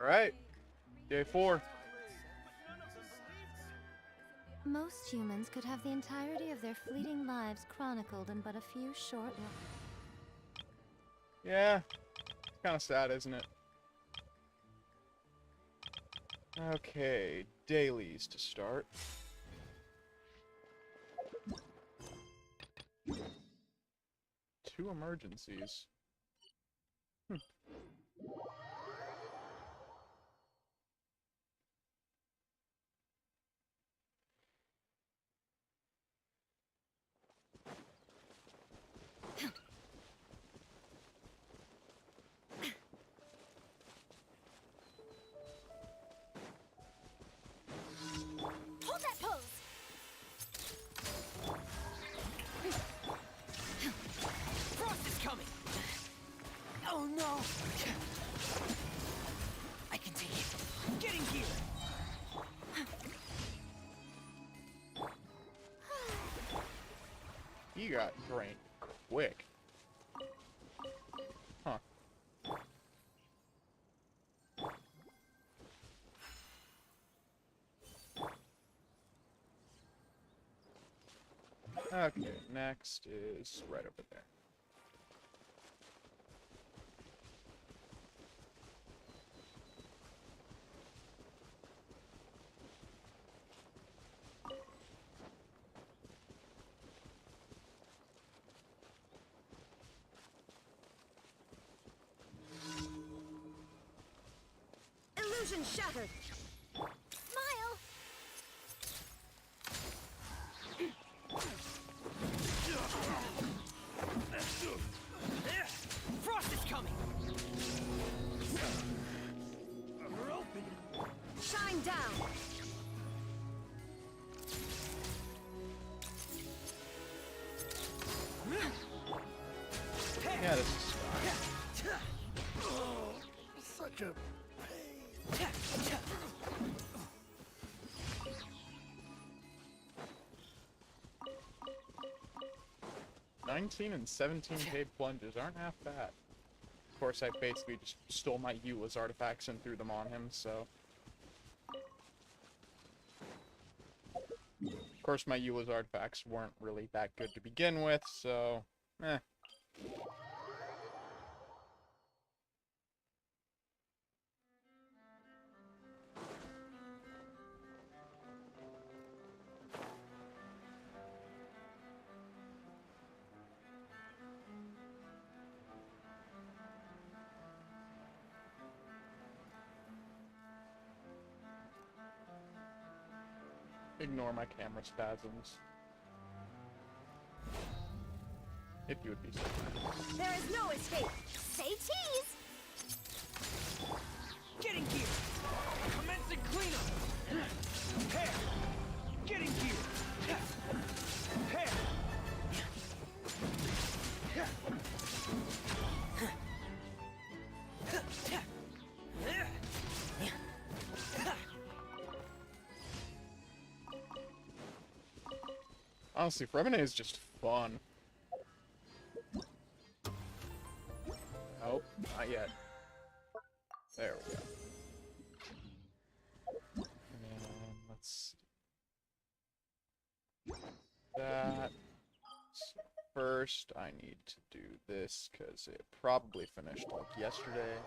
Alright, day 4. Most humans could have the entirety of their fleeting lives chronicled in but a few short Yeah, it's kind of sad, isn't it? Okay, dailies to start. Two emergencies. Hold that pose! Frost is coming! Oh no! I can take it. Getting here! He got drained quick. Huh. Okay, next is right over there. Illusion shattered! Smile! Frost is coming! We're open! Shine down! Yeah, this is Such a pain. 19 and 17k plunges aren't half bad. Of course, I basically just stole my Eula's artifacts and threw them on him, so... Of course, my Eula's artifacts weren't really that good to begin with, so... Eh. Ignore my camera spasms. If you would be so kind. There is no escape! Say cheese! Getting here! Commencing cleanup! Hair! Getting here! Hair! Honestly, Fremine is just fun. Oh, not yet. There we go. And let's see. That. So first, I need to do this, because it probably finished, like, yesterday.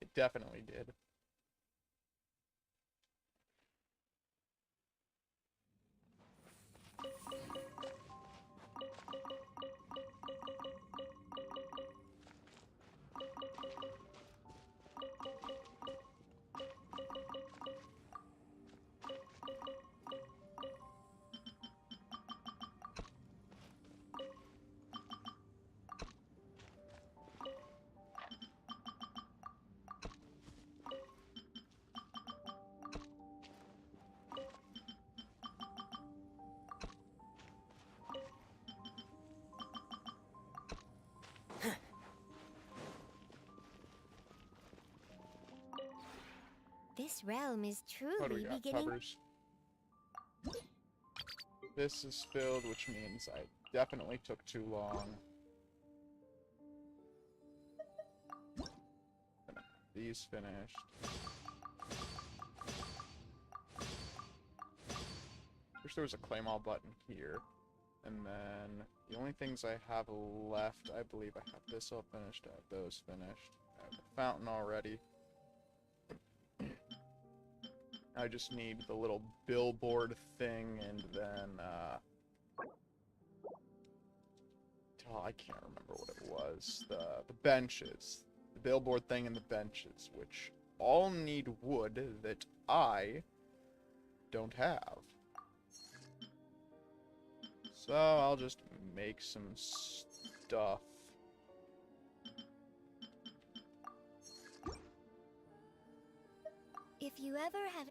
It definitely did. This realm is What do we truly got? beginning. Covers. This is filled, which means I definitely took too long. these finished. Wish there was a claim all button here. And then the only things I have left, I believe I have this all finished, I have those finished. I have the fountain already. I just need the little billboard thing, and then, oh, I can't remember what it was. The benches. The billboard thing and the benches, which all need wood that I don't have. So I'll just make some stuff. If you ever have...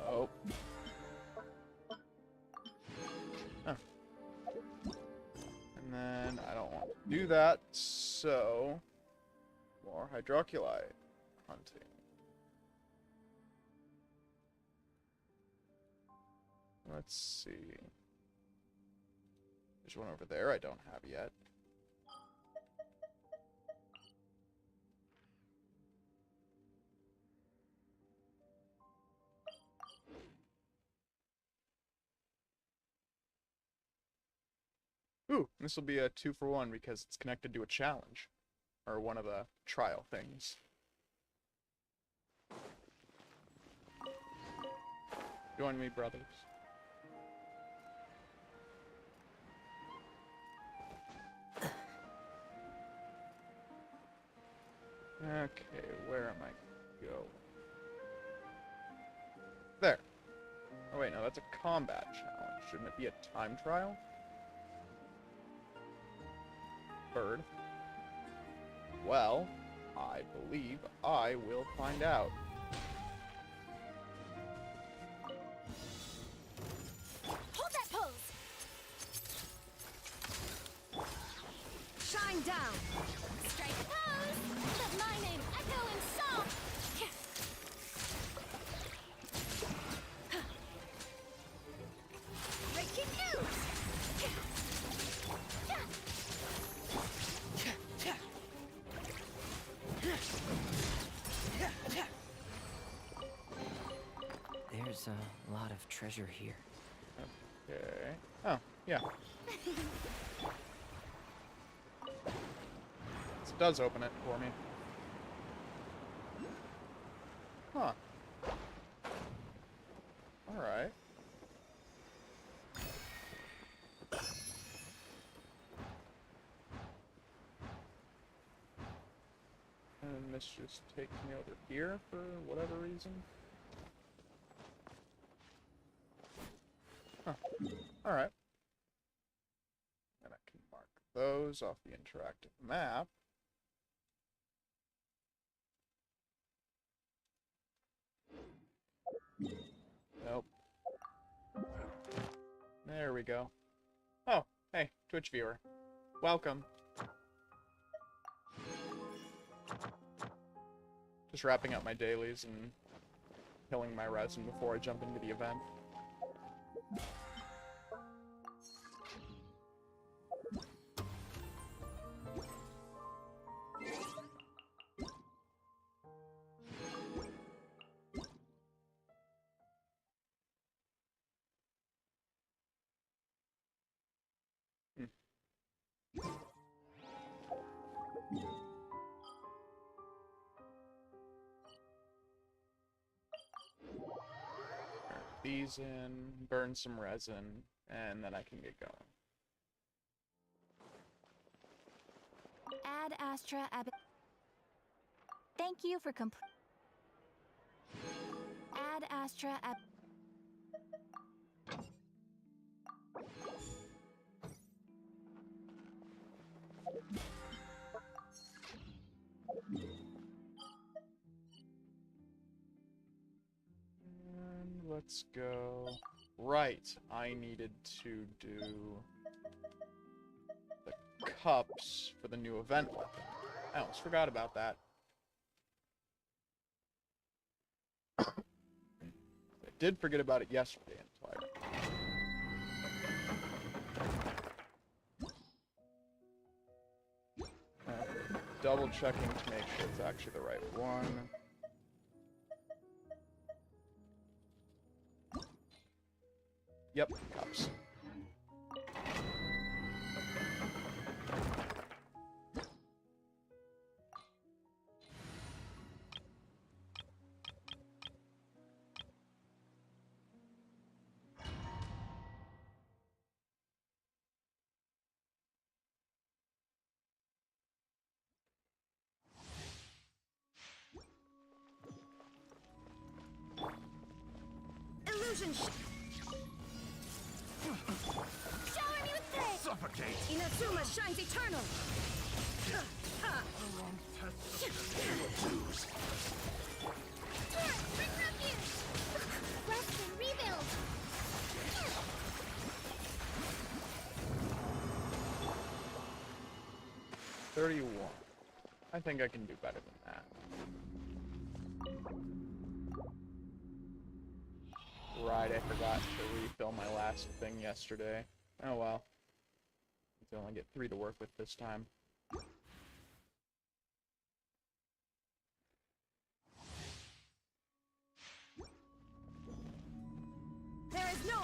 Oh. Huh. And then I don't want to do that, so more hydroculi hunting. Let's see. There's one over there I don't have yet. Ooh, this will be a 2-for-1 because it's connected to a challenge. Or one of the trial things. Join me, brothers. Okay, where am I going? There. Oh wait, no, that's a combat challenge. Shouldn't it be a time trial? Bird. Well, I believe I will find out. Hold that pose! Shine down! Strike a pose! Let my name echo in song! Breaking news! There's a lot of treasure here. Okay. Oh, yeah. This does open it for me. Huh. Alright. And this just takes me over here for whatever reason. Huh. Alright. And I can mark those off the interactive map. Nope. There we go. Oh, hey, Twitch viewer. Welcome. Just wrapping up my dailies and killing my resin before I jump into the event. These in, burn some resin, and then I can get going. Ad Astra Ab... Thank you for Ad Astra Ab... And let's go. Right, I needed to do the cups for the new event weapon. I almost forgot about that. I did forget about it yesterday entirely. double checking to make sure it's actually the right one. Yep, cups. Illusion shower me with grace! Suffocate! Inatsuma shines eternal! Torrent, bring refuge! Rest and rebuild! 31. I think I can do better than that. Right, I forgot to refill my last thing yesterday. Oh well. I only get 3 to work with this time. There is no...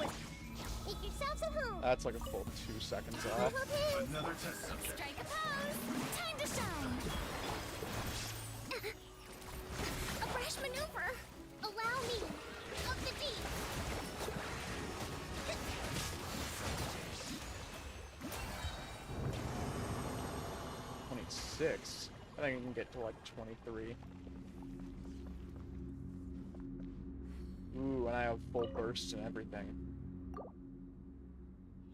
Make yourselves at home! That's like a full 2 seconds off. Another test subject. Strike a pose! Time to shine! A fresh maneuver! Allow me! Of the deep! 26. I think I can get to like 23. Ooh, and I have full burst and everything.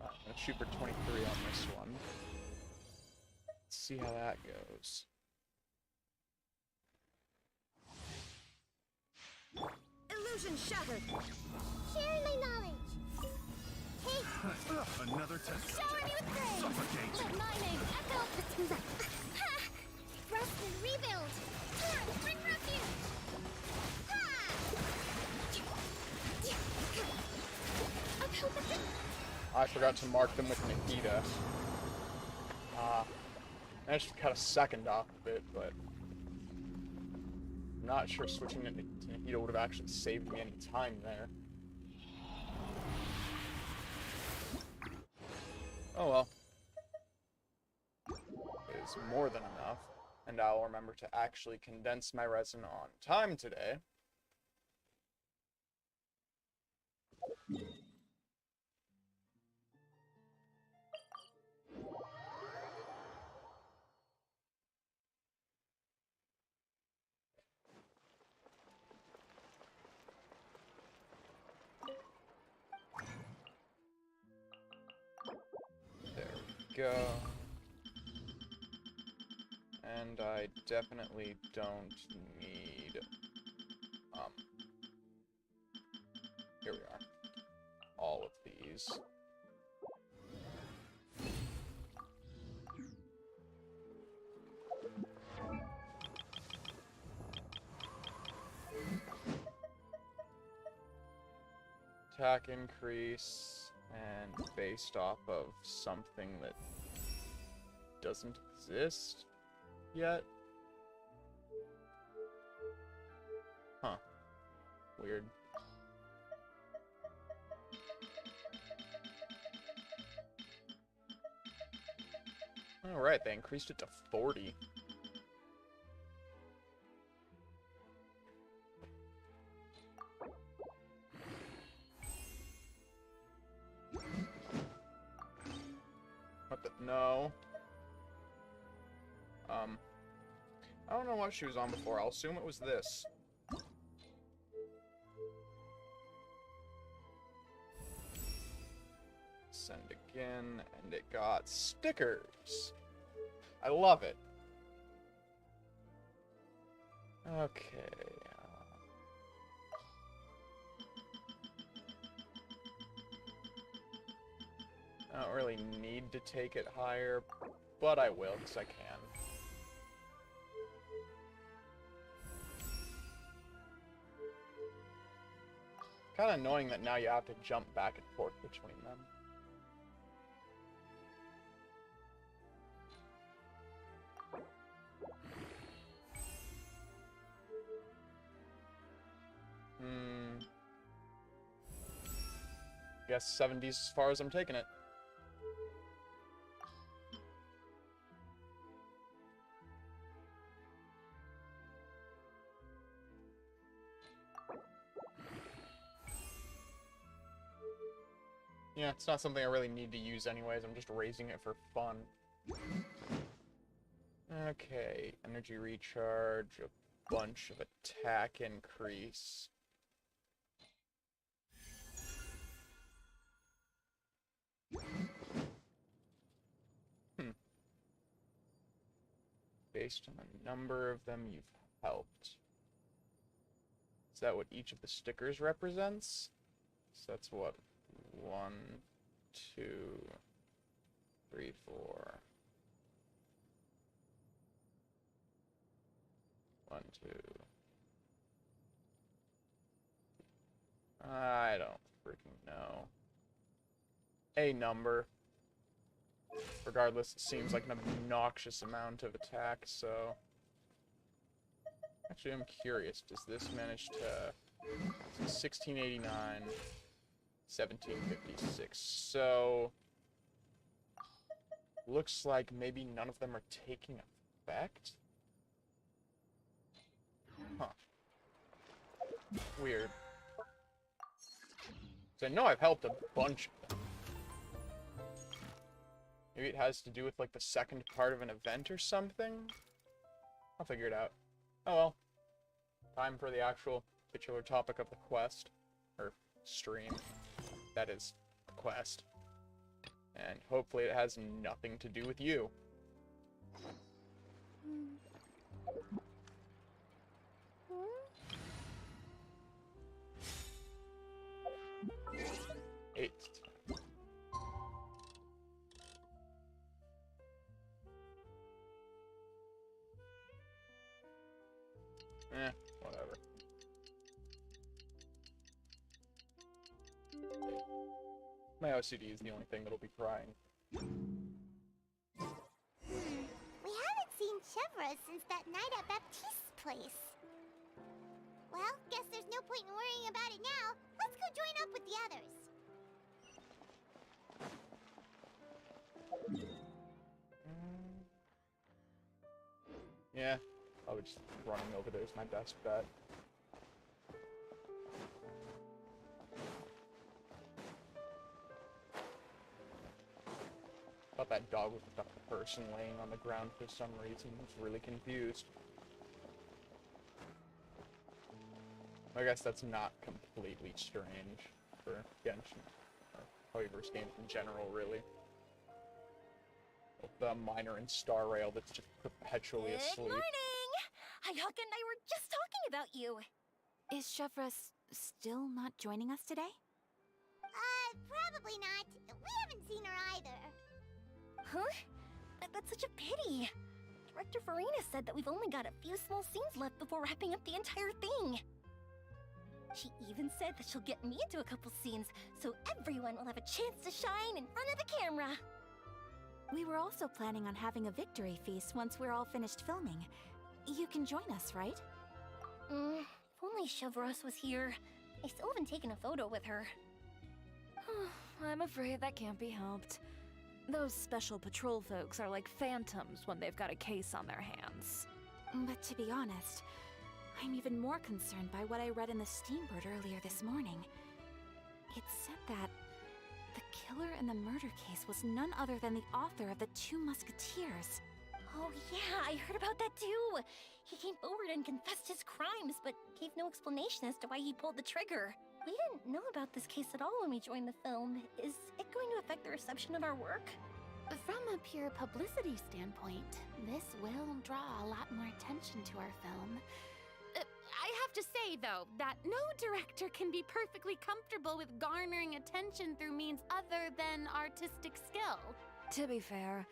I'm gonna shoot for 23 on this one. Let's see how that goes. Illusion shattered! Sharing my knowledge! Hey! Another test Shower me subject. with praise! Suffocate! Let my name echo! Ha! Rest and rebuild! Torrent, bring refuge! Ha! I forgot to mark them with Nikita. I just cut a second off of it, but I'm not sure switching it to Nikita would have actually saved me any time there. Oh well. It is more than enough, and I'll remember to actually condense my resin on time today. There we go. And I definitely don't need, here we are. All of these. Attack increase, and based off of something that doesn't exist yet. Huh. Weird. Alright, they increased it to 40. What the? No. I don't know what she was on before. I'll assume it was this. Send again, and it got stickers. I love it. Okay. I don't really need to take it higher, but I will, because I can. Kind of annoying that now you have to jump back and forth between them. Guess 70's as far as I'm taking it. Yeah, it's not something I really need to use anyways. I'm just raising it for fun. Okay, energy recharge, a bunch of attack increase. Based on the number of them you've helped. Is that what each of the stickers represents? So that's what? 1, 2, 3, 4. 1, 2. I don't freaking know. A number. Regardless, it seems like an obnoxious amount of attack, so... Actually, I'm curious. Does this manage to... 1689, 1756. So... Looks like maybe none of them are taking effect? Huh. Weird. So I know I've helped a bunch of them. Maybe it has to do with, like, the second part of an event or something? I'll figure it out. Oh well. Time for the actual titular topic of the quest. Or stream. That is, the quest. And hopefully it has nothing to do with you. Eight. Whatever. My OCD is the only thing that'll be crying. We haven't seen Chevra since that night at Baptiste's place. Well, guess there's no point in worrying about it now. Let's go join up with the others. Yeah, probably just running over there is my best bet. Thought that dog was just a person laying on the ground for some reason. I was really confused. I guess that's not completely strange for Genshin, or Hoiverse games in general, really. With the miner in Star Rail that's just perpetually asleep. Good morning! Hayaka and I were just talking about you. Is Chevra still not joining us today? Probably not. We haven't seen her either. Huh? That's such a pity. Director Farina said that we've only got a few small scenes left before wrapping up the entire thing. She even said that she'll get me into a couple scenes, so everyone will have a chance to shine in front of the camera. We were also planning on having a victory feast once we're all finished filming. You can join us, right? If only Chevros was here. I still haven't taken a photo with her. I'm afraid that can't be helped. Those special patrol folks are like phantoms when they've got a case on their hands. But to be honest, I'm even more concerned by what I read in the Steambird earlier this morning. It said that the killer in the murder case was none other than the author of the Two Musketeers. Oh yeah, I heard about that too. He came forward and confessed his crimes, but gave no explanation as to why he pulled the trigger. We didn't know about this case at all when we joined the film. Is it going to affect the reception of our work? From a pure publicity standpoint, this will draw a lot more attention to our film. I have to say, though, that no director can be perfectly comfortable with garnering attention through means other than artistic skill. To be fair,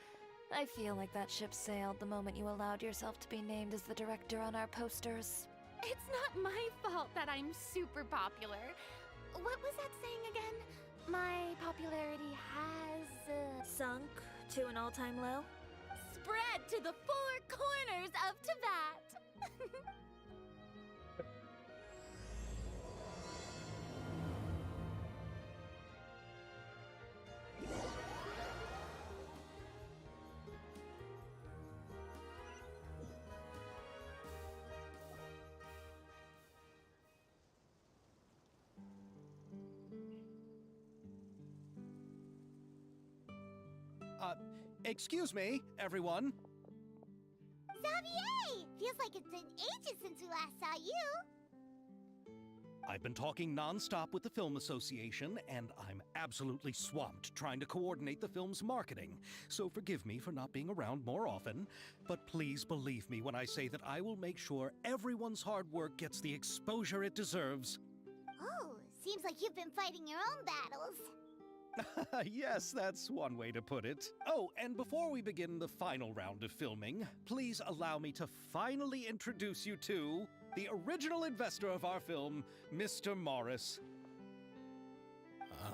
I feel like that ship sailed the moment you allowed yourself to be named as the director on our posters. It's not my fault that I'm super popular. What was that saying again? My popularity has... Sunk to an all-time low? spread to the four corners of Teyvat. Excuse me, everyone. Xavier! Feels like it's been ages since we last saw you. I've been talking non-stop with the Film Association, and I'm absolutely swamped trying to coordinate the film's marketing. So forgive me for not being around more often, but please believe me when I say that I will make sure everyone's hard work gets the exposure it deserves. Oh, seems like you've been fighting your own battles. Yes, that's one way to put it. Oh, and before we begin the final round of filming, please allow me to finally introduce you to the original investor of our film, Mr. Morris.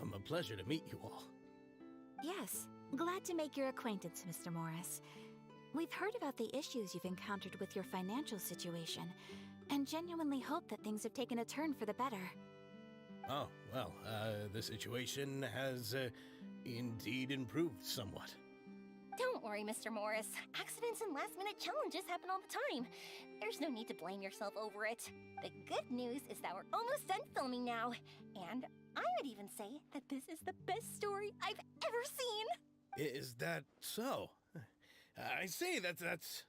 A pleasure to meet you all. Yes, glad to make your acquaintance, Mr. Morris. We've heard about the issues you've encountered with your financial situation, and genuinely hope that things have taken a turn for the better. Oh, well, the situation has indeed improved somewhat. Don't worry, Mr. Morris. Accidents and last-minute challenges happen all the time. There's no need to blame yourself over it. The good news is that we're almost done filming now. And I would even say that this is the best story I've ever seen. Is that so? I say that's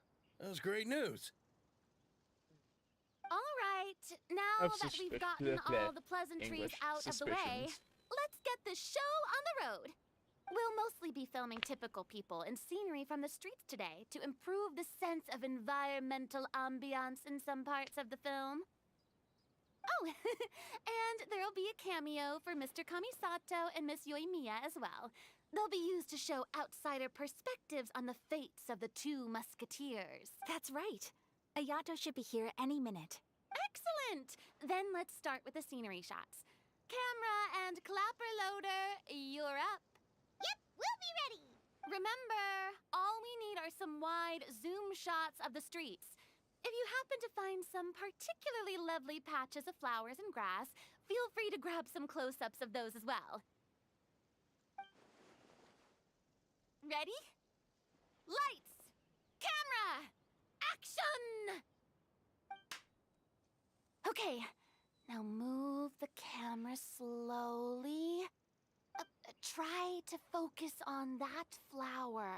great news. All right, now that we've gotten all the pleasantries out of the way, let's get this show on the road. We'll mostly be filming typical people and scenery from the streets today to improve the sense of environmental ambiance in some parts of the film. Oh, and there'll be a cameo for Mr. Kamisato and Miss Yoimiya as well. They'll be used to show outsider perspectives on the fates of the two musketeers. That's right. Ayato should be here any minute. Excellent! Then let's start with the scenery shots. Camera and clapper loader, you're up. Yep, we'll be ready. Remember, all we need are some wide zoom shots of the streets. If you happen to find some particularly lovely patches of flowers and grass, feel free to grab some close-ups of those as well. Ready? Lights! Camera! Action! Okay, now move the camera slowly. Try to focus on that flower.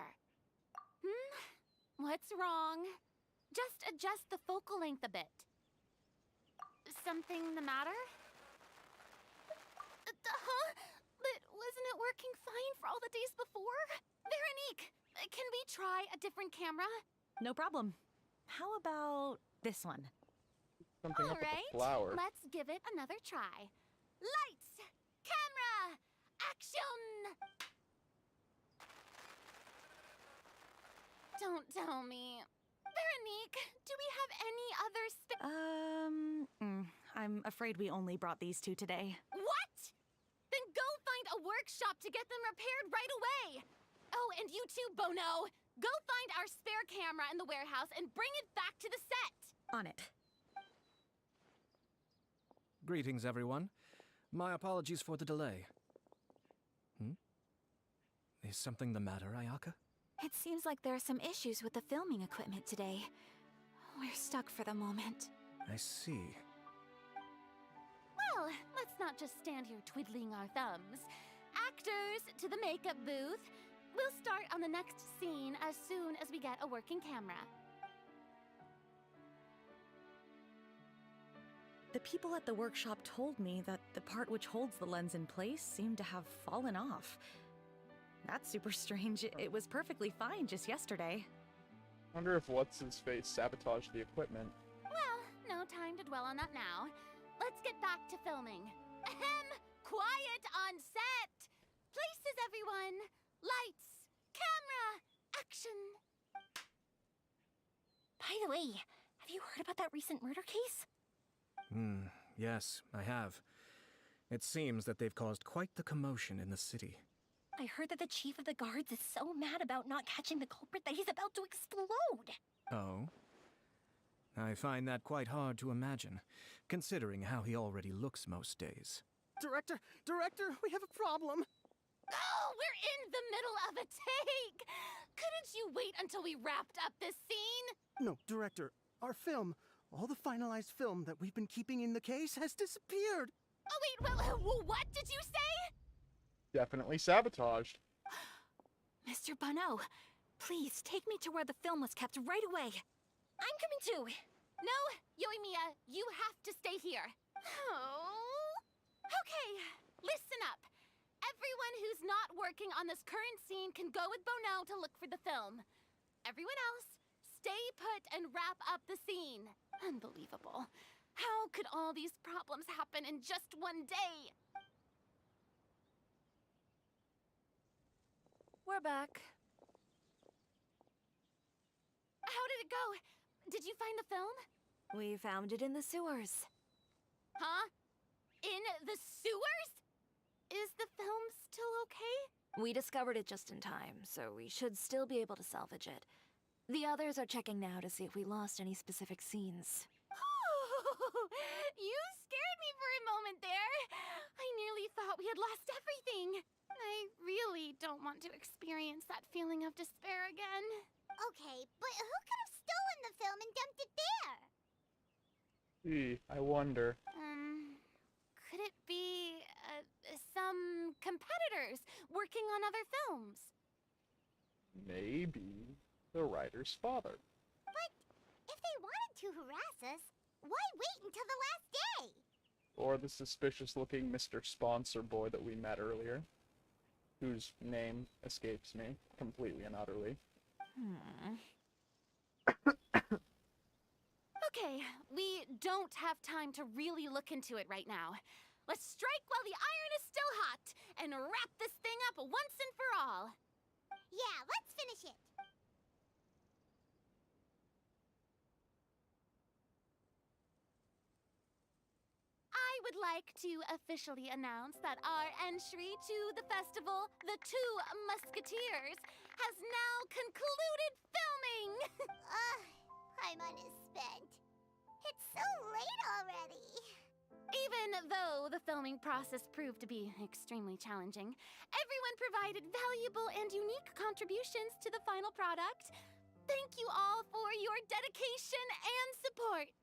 What's wrong? Just adjust the focal length a bit. Something the matter? Huh? But wasn't it working fine for all the days before? Veronique, can we try a different camera? No problem. How about this one? Something All up with right, the flower. let's give it another try. Lights! Camera! Action! Don't tell me. Veronique, do we have any other I'm afraid we only brought these two today. What? Then go find a workshop to get them repaired right away. Oh, and you too, Bono. Go find our spare camera in the warehouse and bring it back to the set. On it. Greetings, everyone. My apologies for the delay. Is something the matter, Ayaka? It seems like there are some issues with the filming equipment today. We're stuck for the moment. I see. Well, let's not just stand here twiddling our thumbs. Actors, to the makeup booth. We'll start on the next scene as soon as we get a working camera. The people at the workshop told me that the part which holds the lens in place seemed to have fallen off. That's super strange. It was perfectly fine just yesterday. Wonder if what's-his-face sabotaged the equipment. Well, no time to dwell on that now. Let's get back to filming. Ahem! Quiet on set! Places, everyone! Lights! Camera! Action! By the way, have you heard about that recent murder case? Yes, I have. It seems that they've caused quite the commotion in the city. I heard that the chief of the guards is so mad about not catching the culprit that he's about to explode. Oh? I find that quite hard to imagine, considering how he already looks most days. Director, we have a problem. Oh, we're in the middle of a take! Couldn't you wait until we wrapped up this scene? No, Director, our film, all the finalized film that we've been keeping in the case has disappeared. Oh, wait, well, what did you say? Definitely sabotaged. Mr. Bonneau, please take me to where the film was kept right away. I'm coming too. No, Yoimiya, you have to stay here. Oh. Okay, listen up. Everyone who's not working on this current scene can go with Bonneau to look for the film. Everyone else, stay put and wrap up the scene. Unbelievable. How could all these problems happen in just one day? We're back. How did it go? Did you find the film? We found it in the sewers. Huh? In the sewers? Is the film still okay? We discovered it just in time, so we should still be able to salvage it. The others are checking now to see if we lost any specific scenes. Oh, you scared me for a moment there. I nearly thought we had lost everything. I really don't want to experience that feeling of despair again. Okay, but who could have stolen the film and dumped it there? I wonder. Could it be some competitors working on other films? Maybe the writer's father. But if they wanted to harass us, why wait until the last day? Or the suspicious-looking Mr. Sponsor Boy that we met earlier, whose name escapes me completely and utterly. Okay, we don't have time to really look into it right now. Let's strike while the iron is still hot and wrap this thing up once and for all. Yeah, let's finish it. I would like to officially announce that our entry to the festival, The Two Musketeers, has now concluded filming! Paimon is spent. It's so late already. Even though the filming process proved to be extremely challenging, everyone provided valuable and unique contributions to the final product. Thank you all for your dedication and support.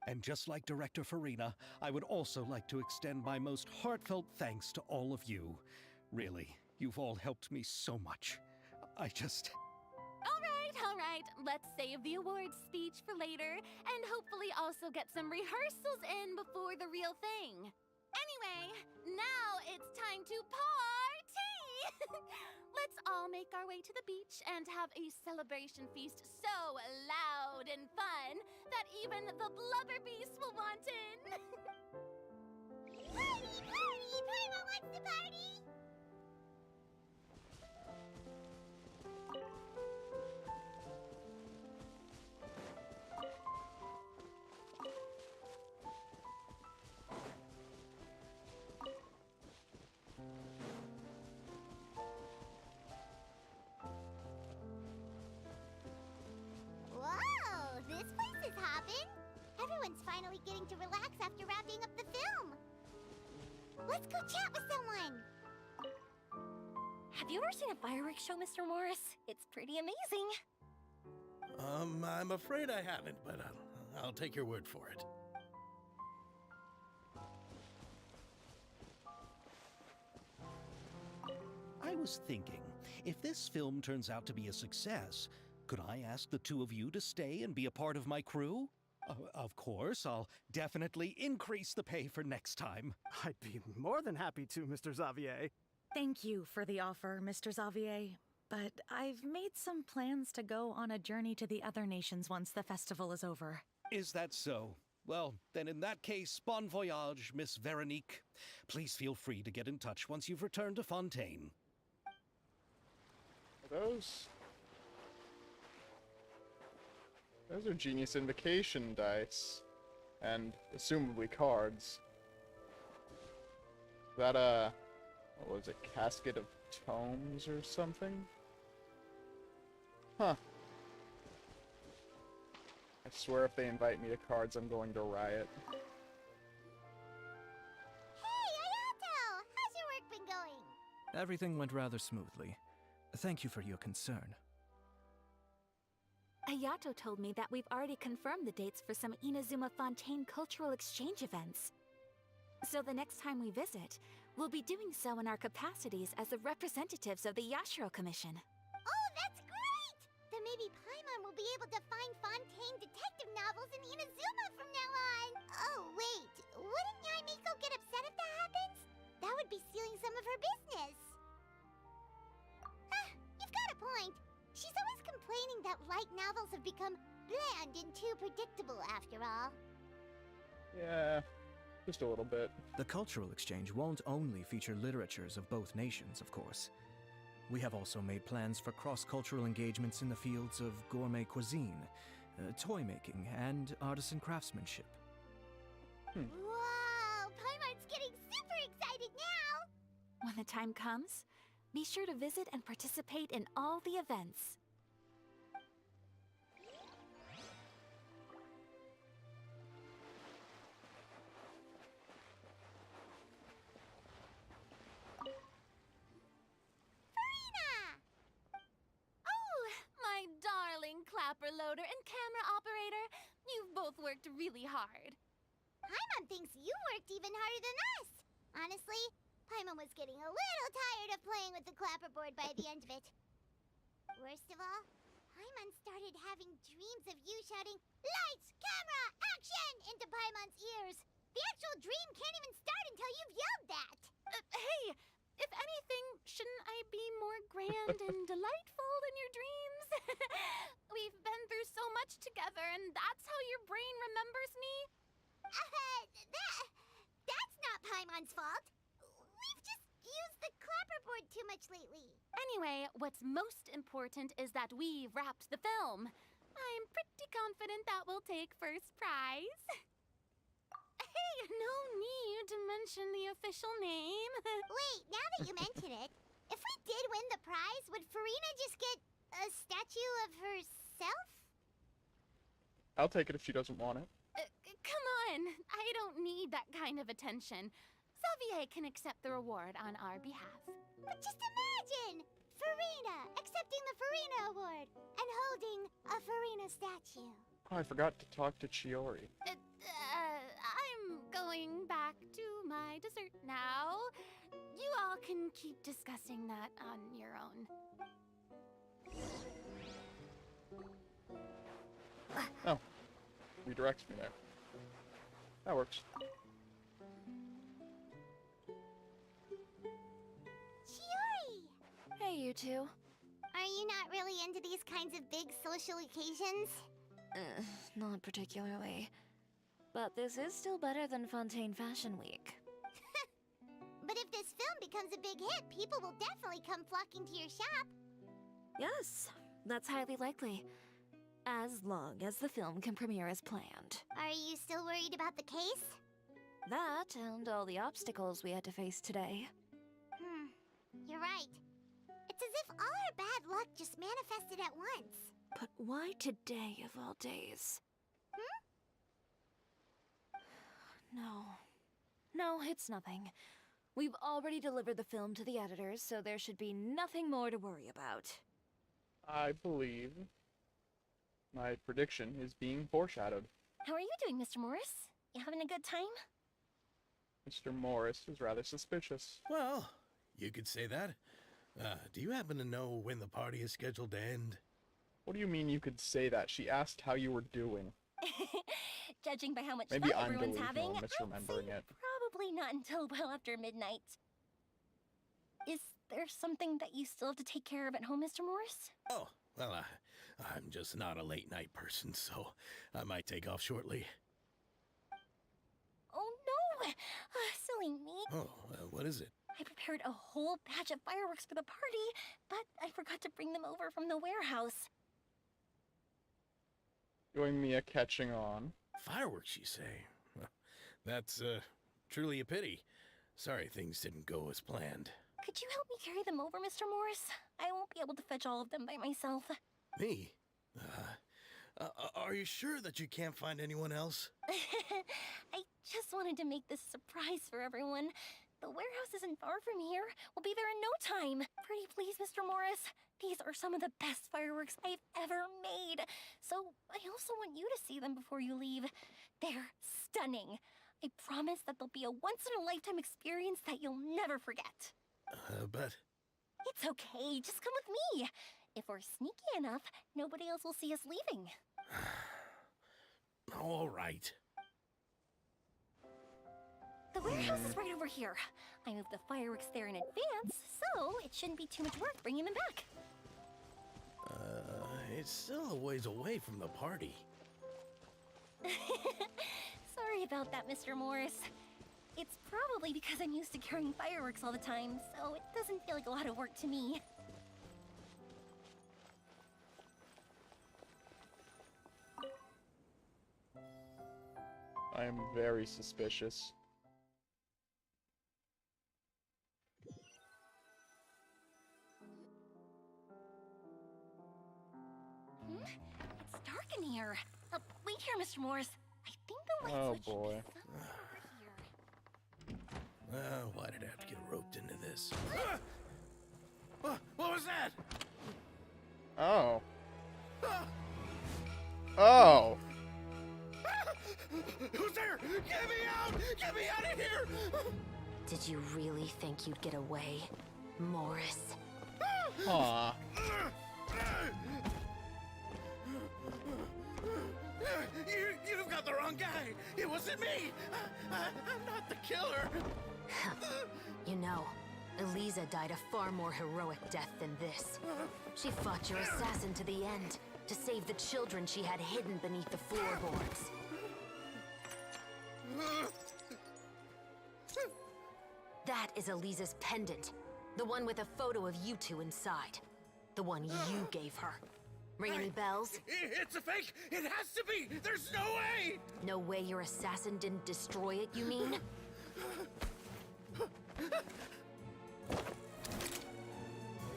And just like Director Farina, I would also like to extend my most heartfelt thanks to all of you. Really, you've all helped me so much. All right, let's save the awards speech for later, and hopefully also get some rehearsals in before the real thing. Anyway, now it's time to party! Let's all make our way to the beach and have a celebration feast so loud and fun that even the blubber beast will want in. Party! Paimon wants to party! Whoa, this place is hopping. Everyone's finally getting to relax after wrapping up the film. Let's go chat with someone. Have you ever seen a fireworks show, Mr. Morris? It's pretty amazing. I'm afraid I haven't, but I'll take your word for it. I was thinking, if this film turns out to be a success, could I ask the two of you to stay and be a part of my crew? Of course, I'll definitely increase the pay for next time. I'd be more than happy to, Mr. Xavier. Thank you for the offer, Mr. Xavier. But I've made some plans to go on a journey to the other nations once the festival is over. Is that so? Well, then in that case, bon voyage, Miss Veronique. Please feel free to get in touch once you've returned to Fontaine. Those are Genius Invocation dice. And assumably cards. Is that what was it, Casket of Tomes or something? Huh. I swear if they invite me to cards, I'm going to riot. Hey, Ayato! How's your work been going? Everything went rather smoothly. Thank you for your concern. Ayato told me that we've already confirmed the dates for some Inazuma Fontaine cultural exchange events. So the next time we visit, We'll be doing so in our capacities as the representatives of the Yashiro Commission. Oh, that's great! Then maybe Paimon will be able to find Fontaine detective novels in Inazuma from now on. Oh, wait. Wouldn't Yaimiko get upset if that happens? That would be stealing some of her business. You've got a point. She's always complaining that light novels have become bland and too predictable after all. Yeah, just a little bit. The cultural exchange won't only feature literatures of both nations, of course. We have also made plans for cross-cultural engagements in the fields of gourmet cuisine, toy making, and artisan craftsmanship. Wow, Paimon's getting super excited now! When the time comes, be sure to visit and participate in all the events. My darling clapper loader and camera operator, you've both worked really hard. Paimon thinks you worked even harder than us. Honestly, Paimon was getting a little tired of playing with the clapperboard by the end of it. Worst of all, Paimon started having dreams of you shouting, "Lights, camera, action!" into Paimon's ears. The actual dream can't even start until you've yelled that. Hey, if anything, shouldn't I be more grand and delightful in your dreams? We've been through so much together, and that's how your brain remembers me? That's not Paimon's fault. We've just used the clapperboard too much lately. Anyway, what's most important is that we've wrapped the film. I'm pretty confident that we'll take first prize. Hey, no need to mention the official name. Wait, now that you mention it, if we did win the prize, would Farina just get a statue of herself? I'll take it if she doesn't want it. Come on, I don't need that kind of attention. Xavier can accept the reward on our behalf. But just imagine! Farina accepting the Farina Award and holding a Farina statue. Oh, I forgot to talk to Chiori. I'm going back to my dessert now. You all can keep discussing that on your own. Oh, redirects me there. That works. Chiori! Hey, you two. Are you not really into these kinds of big social occasions? Not particularly. But this is still better than Fontaine Fashion Week. But if this film becomes a big hit, people will definitely come flocking to your shop. Yes, that's highly likely. As long as the film can premiere as planned. Are you still worried about the case? That and all the obstacles we had to face today. You're right. It's as if all our bad luck just manifested at once. But why today of all days? No, it's nothing. We've already delivered the film to the editors, so there should be nothing more to worry about. I believe my prediction is being foreshadowed. How are you doing, Mr. Morris? You having a good time? Mr. Morris is rather suspicious. Well, you could say that. Do you happen to know when the party is scheduled to end? What do you mean you could say that? She asked how you were doing. Judging by how much Maybe fun I'm everyone's delusional having, and misremembering it. probably not until well after midnight. Is there something that you still have to take care of at home, Mr. Morris? Oh, well, I'm just not a late night person, so I might take off shortly. Oh no! Silly me. Oh, what is it? I prepared a whole batch of fireworks for the party, but I forgot to bring them over from the warehouse. Doing me a catching on. Fireworks, you say? Well, that's, truly a pity. Sorry things didn't go as planned. Could you help me carry them over, Mr. Morris? I won't be able to fetch all of them by myself. Me? Are you sure that you can't find anyone else? I just wanted to make this a surprise for everyone. The warehouse isn't far from here. We'll be there in no time. Pretty please, Mr. Morris. These are some of the best fireworks I've ever made. So I also want you to see them before you leave. They're stunning. I promise that there'll be a once-in-a-lifetime experience that you'll never forget. But... It's okay, just come with me. If we're sneaky enough, nobody else will see us leaving. All right. The warehouse is right over here. I moved the fireworks there in advance, so it shouldn't be too much work bringing them back. It's still a ways away from the party. Sorry about that, Mr. Morris. It's probably because I'm used to carrying fireworks all the time, so it doesn't feel like a lot of work to me. I am very suspicious. It's dark in here. Wait here, Mr. Morris. I think the light switch should be somewhere over here. Why did I have to get roped into this? What was that? Oh. Oh. Who's there? Get me out! Get me out of here! Did you really think you'd get away, Morris? Aw. You've got the wrong guy. It wasn't me. I'm not the killer. You know, Eliza died a far more heroic death than this. She fought your assassin to the end, to save the children she had hidden beneath the floorboards. That is Eliza's pendant. The one with a photo of you two inside. The one you gave her. Ring any bells? It's a fake! It has to be! There's no way! No way your assassin didn't destroy it, you mean?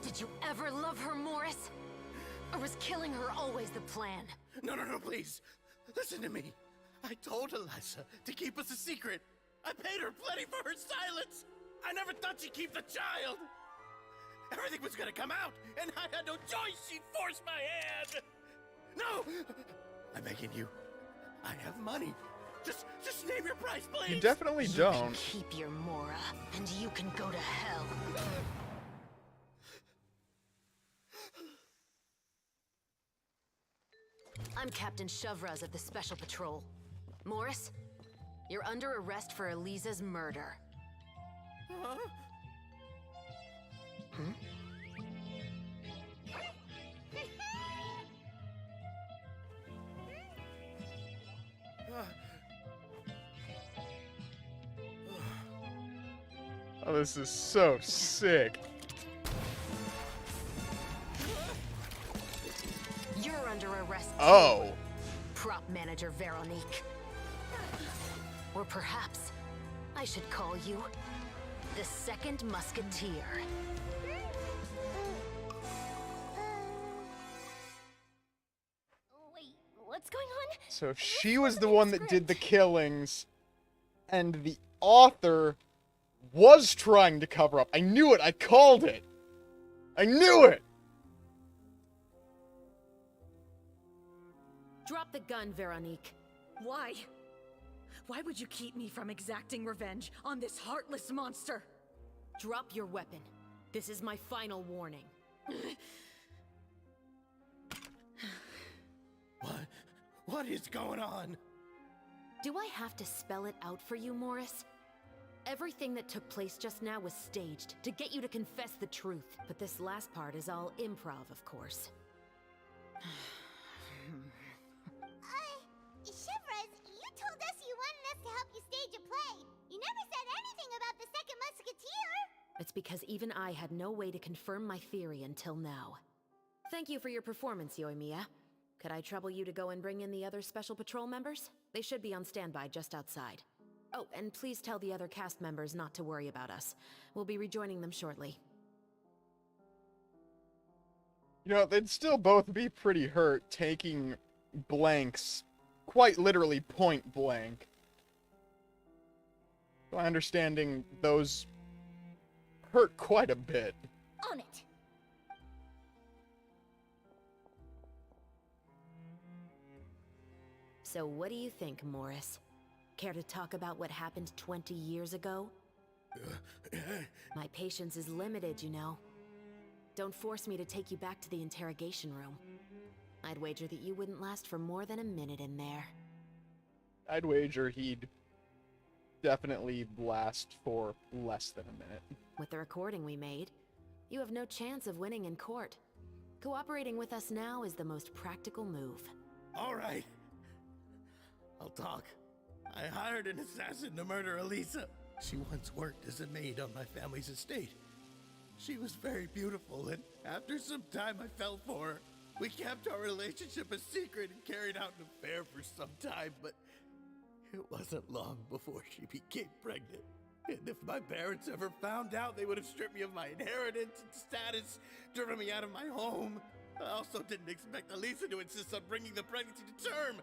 Did you ever love her, Morris? Or was killing her always the plan? No, please. Listen to me. I told Eliza to keep us a secret. I paid her plenty for her silence. I never thought she'd keep the child. Everything was gonna come out, and I had no choice. She'd force my hand. No! I'm begging you. I have money. Just name your price, please. You definitely You don't. can keep your Mora, and you can go to hell. I'm Captain Shovraz of the Special Patrol. Morris, you're under arrest for Eliza's murder. Huh? Oh, this is so sick. You're under arrest. Oh. Prop manager Veronique. Or perhaps I should call you the Second Musketeer. Wait, what's going on? So if she was the one that did the killings, and the author was trying to cover up. I knew it. I called it. I knew it. Drop the gun, Veronique. Why? Why would you keep me from exacting revenge on this heartless monster? Drop your weapon. This is my final warning. What is going on? Do I have to spell it out for you, Morris? Everything that took place just now was staged to get you to confess the truth. But this last part is all improv, of course. Shivers, you told us you wanted us to help you stage a play. You never said anything about the Second Musketeer. It's because even I had no way to confirm my theory until now. Thank you for your performance, Yoimiya. Could I trouble you to go and bring in the other Special Patrol members? They should be on standby just outside. Oh, and please tell the other cast members not to worry about us. We'll be rejoining them shortly. You know, they'd still both be pretty hurt taking blanks, quite literally point blank. My understanding, those hurt quite a bit. On it. So what do you think, Morris? Care to talk about what happened 20 years ago? My patience is limited, you know. Don't force me to take you back to the interrogation room. I'd wager that you wouldn't last for more than a minute in there. I'd wager he'd definitely last for less than a minute. With the recording we made, you have no chance of winning in court. Cooperating with us now is the most practical move. All right. I'll talk. I hired an assassin to murder Elisa. She once worked as a maid on my family's estate. She was very beautiful, and after some time I fell for her. We kept our relationship a secret and carried out an affair for some time, but it wasn't long before she became pregnant. And if my parents ever found out, they would have stripped me of my inheritance and status, driven me out of my home. I also didn't expect Elisa to insist on bringing the pregnancy to term.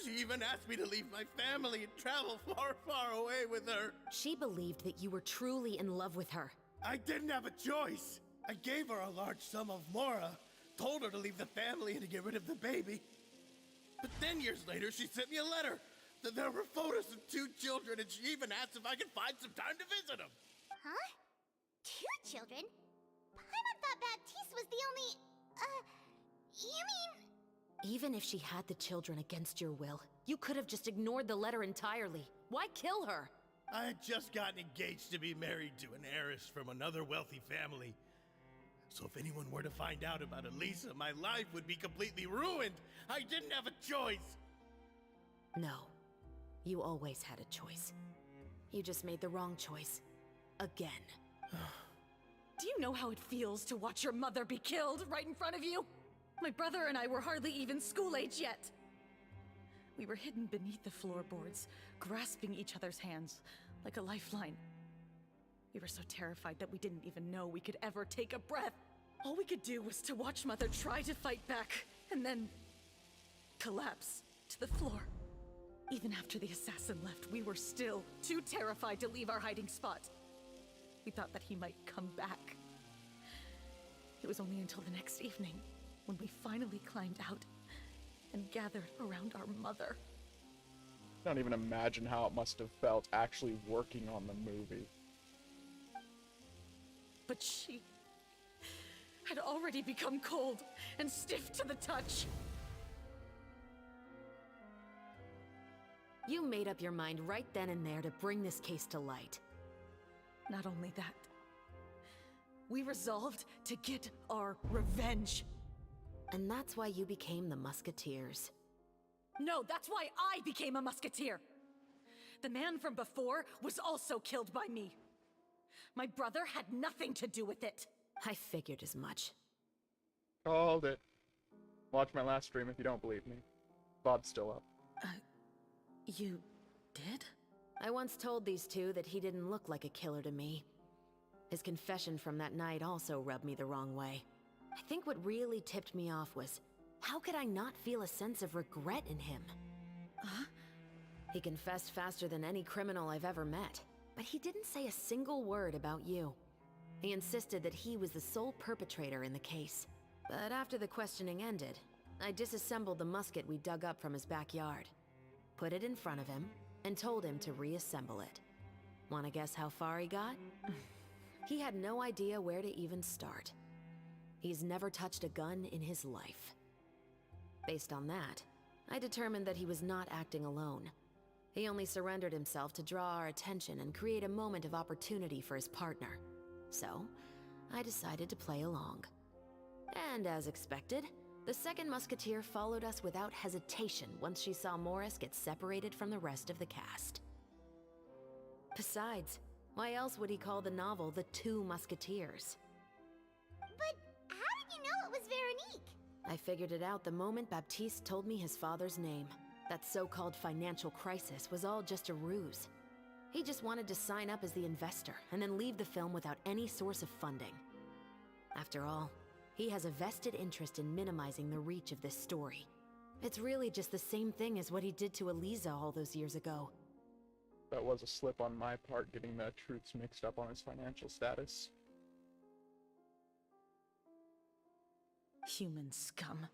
She even asked me to leave my family and travel far, far away with her. She believed that you were truly in love with her. I didn't have a choice. I gave her a large sum of mora, told her to leave the family and to get rid of the baby. But then years later, she sent me a letter. There were photos of 2 children, and she even asked if I could find some time to visit them. Huh? 2 children? Paimon thought Baptiste was the only... you mean... Even if she had the children against your will, you could have just ignored the letter entirely. Why kill her? I had just gotten engaged to be married to an heiress from another wealthy family. So if anyone were to find out about Elisa, my life would be completely ruined. I didn't have a choice. No. You always had a choice. You just made the wrong choice. Again. Do you know how it feels to watch your mother be killed right in front of you? My brother and I were hardly even school age yet. We were hidden beneath the floorboards, grasping each other's hands like a lifeline. We were so terrified that we didn't even know we could ever take a breath. All we could do was to watch Mother try to fight back, and then collapse to the floor. Even after the assassin left, we were still too terrified to leave our hiding spot. We thought that he might come back. It was only until the next evening when we finally climbed out and gathered around our mother. I don't even imagine how it must have felt actually working on the movie. But she had already become cold and stiff to the touch. You made up your mind right then and there to bring this case to light. Not only that, we resolved to get our revenge. And that's why you became the Musketeers. No, that's why I became a Musketeer. The man from before was also killed by me. My brother had nothing to do with it. I figured as much. Called it. Watch my last stream if you don't believe me. Bob's still up. You did? I once told these two that he didn't look like a killer to me. His confession from that night also rubbed me the wrong way. I think what really tipped me off was, how could I not feel a sense of regret in him? Huh? He confessed faster than any criminal I've ever met, but he didn't say a single word about you. He insisted that he was the sole perpetrator in the case. But after the questioning ended, I disassembled the musket we dug up from his backyard, put it in front of him, and told him to reassemble it. Wanna guess how far he got? He had no idea where to even start. He's never touched a gun in his life. Based on that, I determined that he was not acting alone. He only surrendered himself to draw our attention and create a moment of opportunity for his partner. So, I decided to play along. And as expected, the second musketeer followed us without hesitation once she saw Morris get separated from the rest of the cast. Besides, why else would he call the novel The Two Musketeers? But how did you know it was Veronique? I figured it out the moment Baptiste told me his father's name. That so-called financial crisis was all just a ruse. He just wanted to sign up as the investor and then leave the film without any source of funding. After all, he has a vested interest in minimizing the reach of this story. It's really just the same thing as what he did to Elisa all those years ago. That was a slip on my part, getting the truths mixed up on his financial status. Human scum.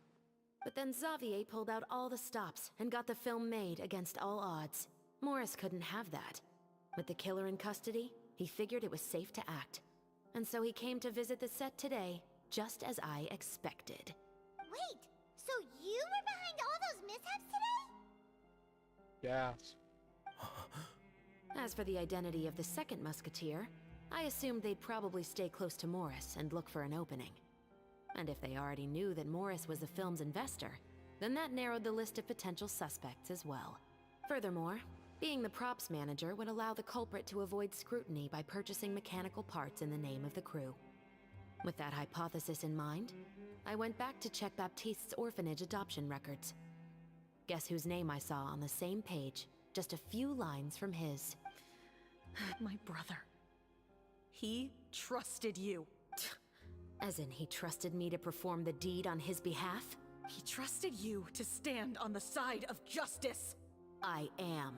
But then Xavier pulled out all the stops and got the film made against all odds. Morris couldn't have that. With the killer in custody, he figured it was safe to act. And so he came to visit the set today, just as I expected. Wait, so you were behind all those mishaps today? Yes. As for the identity of the second musketeer, I assumed they'd probably stay close to Morris and look for an opening. And if they already knew that Morris was the film's investor, then that narrowed the list of potential suspects as well. Furthermore, being the props manager would allow the culprit to avoid scrutiny by purchasing mechanical parts in the name of the crew. With that hypothesis in mind, I went back to check Baptiste's orphanage adoption records. Guess whose name I saw on the same page, just a few lines from his. My brother. He trusted you. As in, he trusted me to perform the deed on his behalf? He trusted you to stand on the side of justice. I am.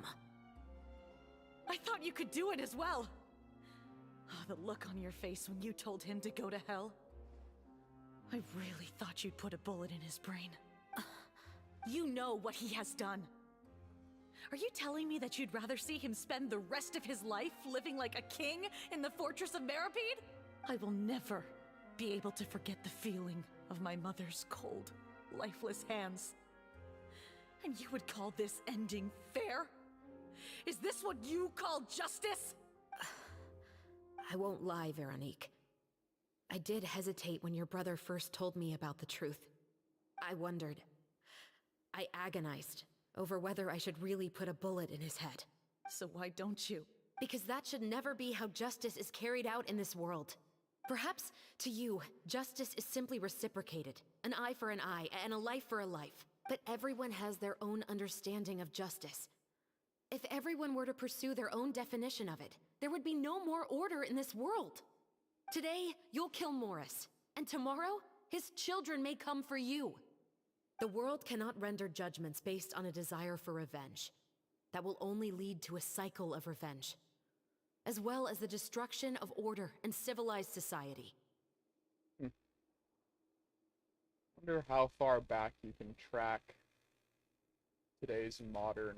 I thought you could do it as well. Oh, the look on your face when you told him to go to hell. I really thought you'd put a bullet in his brain. You know what he has done. Are you telling me that you'd rather see him spend the rest of his life living like a king in the fortress of Merlin? I will never be able to forget the feeling of my mother's cold, lifeless hands. And you would call this ending fair? Is this what you call justice? I won't lie, Veronique. I did hesitate when your brother first told me about the truth. I wondered. I agonized over whether I should really put a bullet in his head. So why don't you? Because that should never be how justice is carried out in this world. Perhaps, to you, justice is simply reciprocated. An eye for an eye, and a life for a life. But everyone has their own understanding of justice. If everyone were to pursue their own definition of it, there would be no more order in this world. Today, you'll kill Morris, and tomorrow, his children may come for you. The world cannot render judgments based on a desire for revenge. That will only lead to a cycle of revenge, as well as the destruction of order and civilized society. Wonder how far back you can track today's modern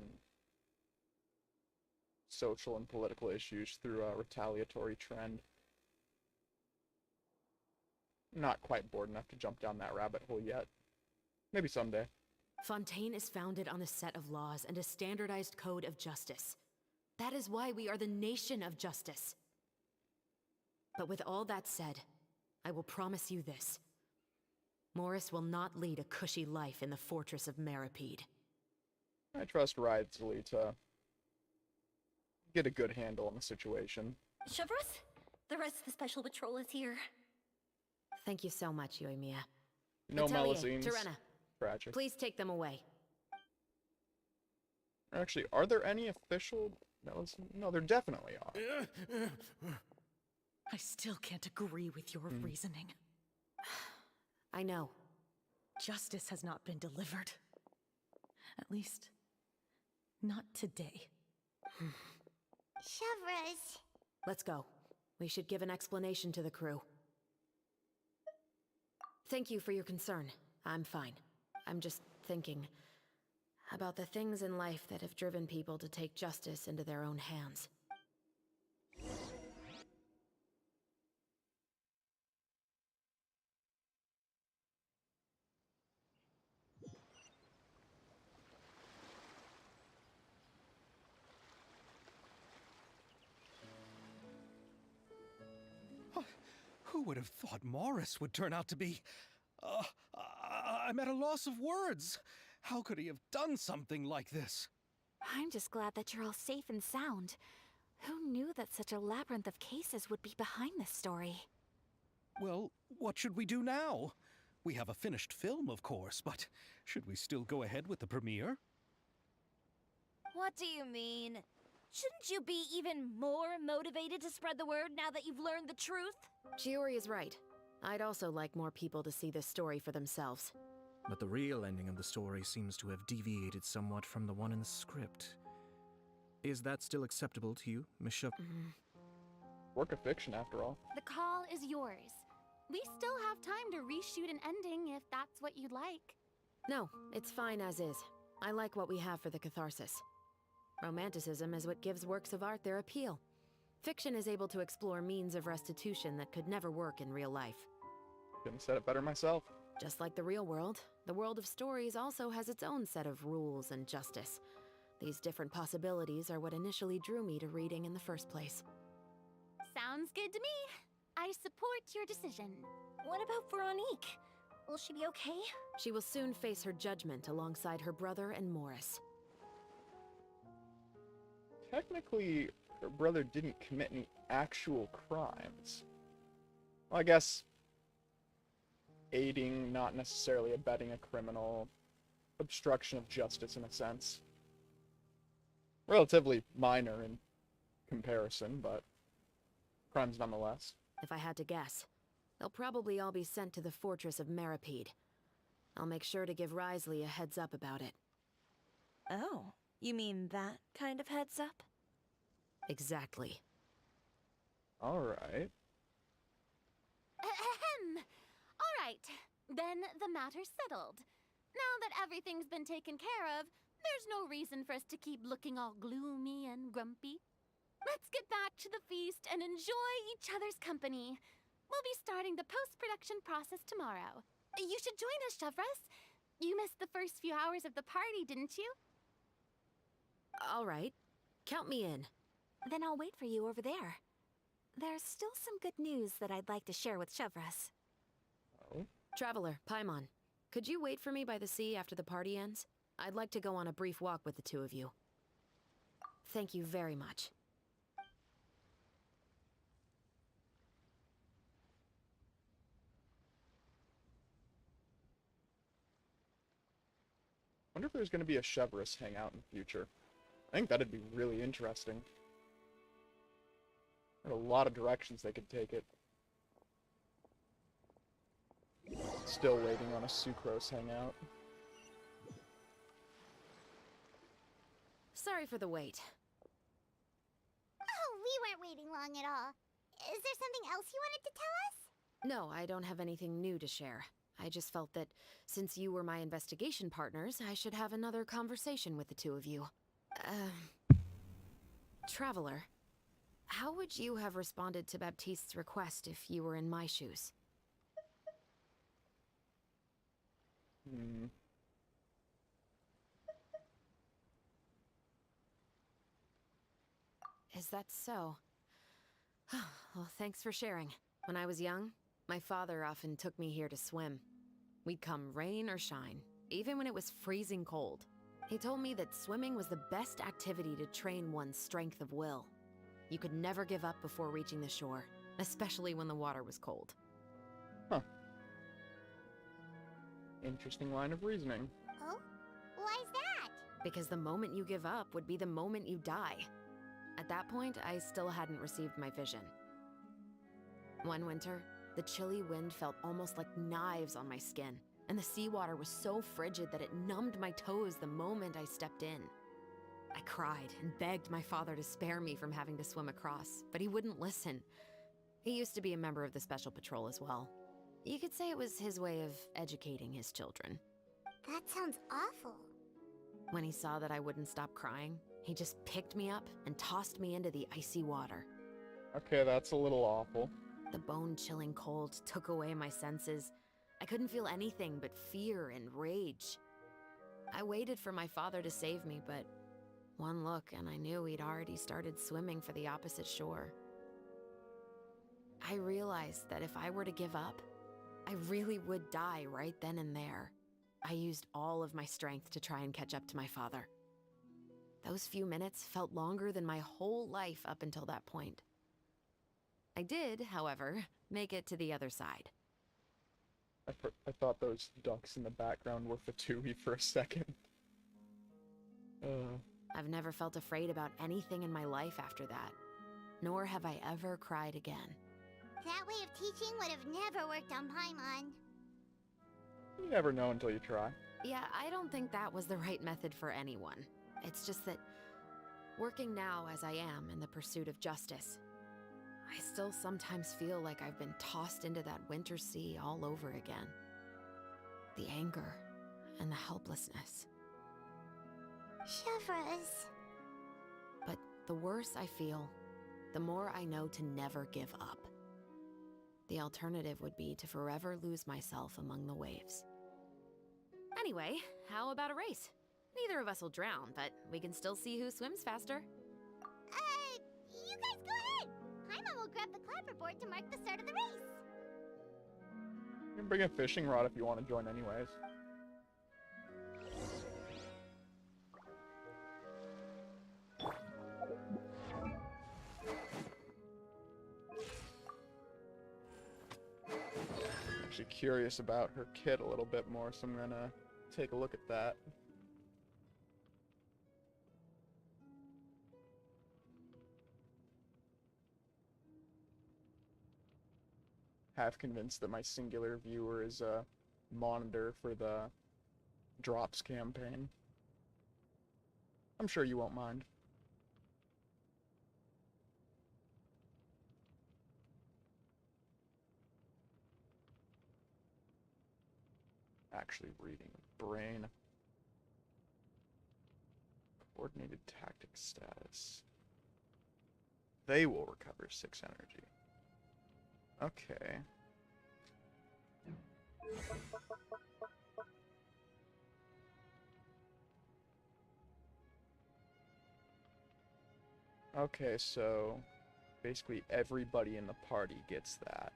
social and political issues through a retaliatory trend. Not quite bored enough to jump down that rabbit hole yet. Maybe someday. Fontaine is founded on a set of laws and a standardized code of justice. That is why we are the nation of justice. But with all that said, I will promise you this. Morris will not lead a cushy life in the fortress of Meripede. I trust Wriothesley to get a good handle on the situation. Chevros, the rest of the Special Patrol is here. Thank you so much, Yoimiya. No Melusines. Terena, tragic. Please take them away. Actually, are there any official Melusines? No, there definitely are. I still can't agree with your reasoning. I know. Justice has not been delivered. At least, not today. Chevros. Let's go. We should give an explanation to the crew. Thank you for your concern. I'm fine. I'm just thinking about the things in life that have driven people to take justice into their own hands. Who would have thought Morris would turn out to be... I'm at a loss of words. How could he have done something like this? I'm just glad that you're all safe and sound. Who knew that such a labyrinth of cases would be behind this story? Well, what should we do now? We have a finished film, of course, but should we still go ahead with the premiere? What do you mean? Shouldn't you be even more motivated to spread the word now that you've learned the truth? Chiori is right. I'd also like more people to see this story for themselves. But the real ending of the story seems to have deviated somewhat from the one in the script. Is that still acceptable to you, Miss Shep? Work of fiction, after all. The call is yours. We still have time to reshoot an ending if that's what you'd like. No, it's fine as is. I like what we have for the catharsis. Romanticism is what gives works of art their appeal. Fiction is able to explore means of restitution that could never work in real life. Couldn't have said it better myself. Just like the real world, the world of stories also has its own set of rules and justice. These different possibilities are what initially drew me to reading in the first place. Sounds good to me. I support your decision. What about Veronique? Will she be okay? She will soon face her judgment alongside her brother and Morris. Technically, her brother didn't commit any actual crimes. Well, I guess aiding, not necessarily abetting a criminal. Obstruction of justice, in a sense. Relatively minor in comparison, but crimes nonetheless. If I had to guess, they'll probably all be sent to the fortress of Meripede. I'll make sure to give Risley a heads up about it. Oh, you mean that kind of heads up? Exactly. Alright. Ahem. Alright, then the matter's settled. Now that everything's been taken care of, there's no reason for us to keep looking all gloomy and grumpy. Let's get back to the feast and enjoy each other's company. We'll be starting the post-production process tomorrow. You should join us, Chevres. You missed the first few hours of the party, didn't you? All right. Count me in. Then I'll wait for you over there. There's still some good news that I'd like to share with Chevres. Oh? Traveler, Paimon, could you wait for me by the sea after the party ends? I'd like to go on a brief walk with the two of you. Thank you very much. Wonder if there's going to be a Chevres hangout in the future. I think that'd be really interesting. There are a lot of directions they could take it. Still waiting on a Sucrose hangout. Sorry for the wait. Oh, we weren't waiting long at all. Is there something else you wanted to tell us? No, I don't have anything new to share. I just felt that since you were my investigation partners, I should have another conversation with the two of you. Traveler, how would you have responded to Baptiste's request if you were in my shoes? Is that so? Well, thanks for sharing. When I was young, my father often took me here to swim. We'd come rain or shine, even when it was freezing cold. He told me that swimming was the best activity to train one's strength of will. You could never give up before reaching the shore, especially when the water was cold. Huh. Interesting line of reasoning. Oh? Why's that? Because the moment you give up would be the moment you die. At that point, I still hadn't received my vision. One winter, the chilly wind felt almost like knives on my skin, and the seawater was so frigid that it numbed my toes the moment I stepped in. I cried and begged my father to spare me from having to swim across, but he wouldn't listen. He used to be a member of the Special Patrol as well. You could say it was his way of educating his children. That sounds awful. When he saw that I wouldn't stop crying, he just picked me up and tossed me into the icy water. Okay, that's a little awful. The bone-chilling cold took away my senses. I couldn't feel anything but fear and rage. I waited for my father to save me, but one look and I knew he'd already started swimming for the opposite shore. I realized that if I were to give up, I really would die right then and there. I used all of my strength to try and catch up to my father. Those few minutes felt longer than my whole life up until that point. I did, however, make it to the other side. I thought those ducks in the background were Fatui for a second. I've never felt afraid about anything in my life after that, nor have I ever cried again. That way of teaching would have never worked on Paimon. You never know until you try. Yeah, I don't think that was the right method for anyone. It's just that, working now as I am in the pursuit of justice, I still sometimes feel like I've been tossed into that winter sea all over again. The anger and the helplessness. Chevres. the worse I feel, the more I know to never give up. The alternative would be to forever lose myself among the waves. Anyway, how about a race? Neither of us will drown, but we can still see who swims faster. You guys go ahead. Paimon will grab the clapperboard to mark the start of the race. You can bring a fishing rod if you want to join anyways. Actually curious about her kit a little bit more, so I'm gonna take a look at that. Half convinced that my singular viewer is a monitor for the drops campaign. I'm sure you won't mind. Actually reading brain. Coordinated tactics status. They will recover 6 energy. Okay. Okay, so basically everybody in the party gets that.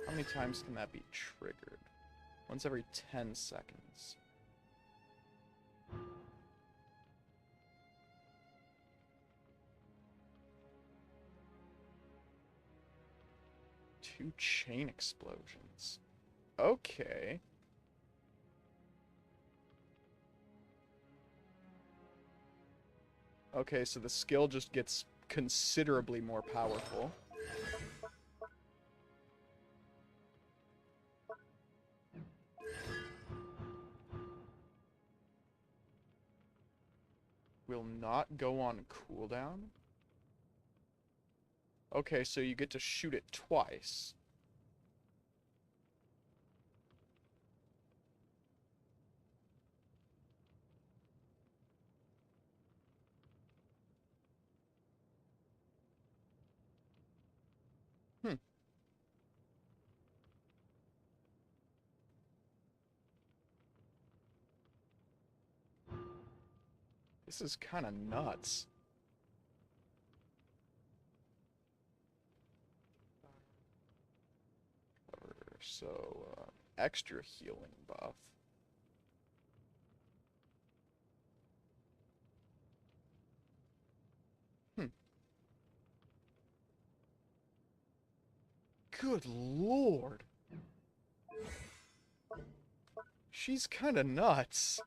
How many times can that be triggered? Once every 10 seconds. Two chain explosions. Okay. Okay, so the skill just gets considerably more powerful. Will not go on cooldown? Okay, so you get to shoot it twice. This is kind of nuts. So, extra healing buff. Good lord. She's kind of nuts.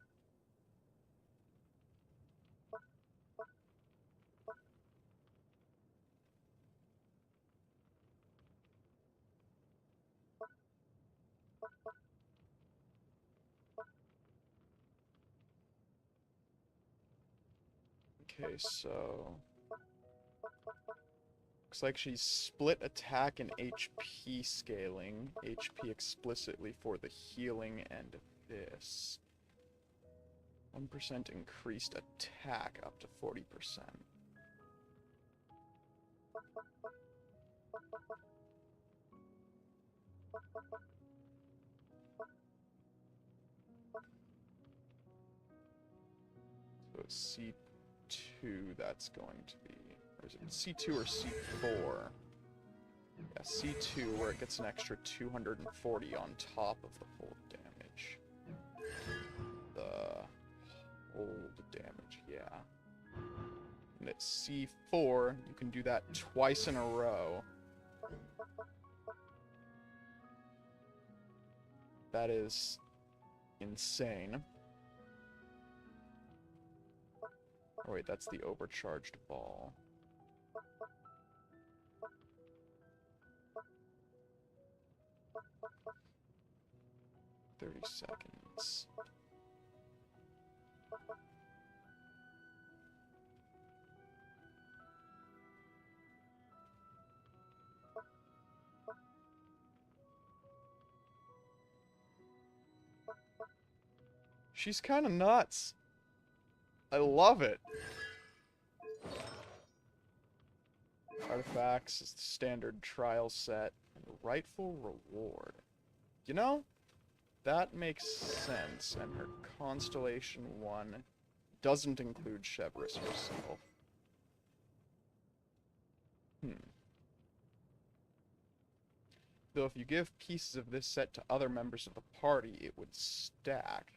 Okay, so looks like she's split attack and HP scaling. HP explicitly for the healing and this. 1% increased attack up to 40%. So C2 that's going to be, or is it C2 or C4? Yeah, C2 where it gets an extra 240 on top of the full damage. The hold damage, yeah. And at C4, you can do that twice in a row. That is insane. Oh wait, that's the overcharged ball. "30 seconds. She's kind of nuts. I love it. Artifacts is the standard trial set. And rightful reward. You know, that makes sense. And her Constellation 1 doesn't include Chevreuse herself. Though if you give pieces of this set to other members of the party, it would stack.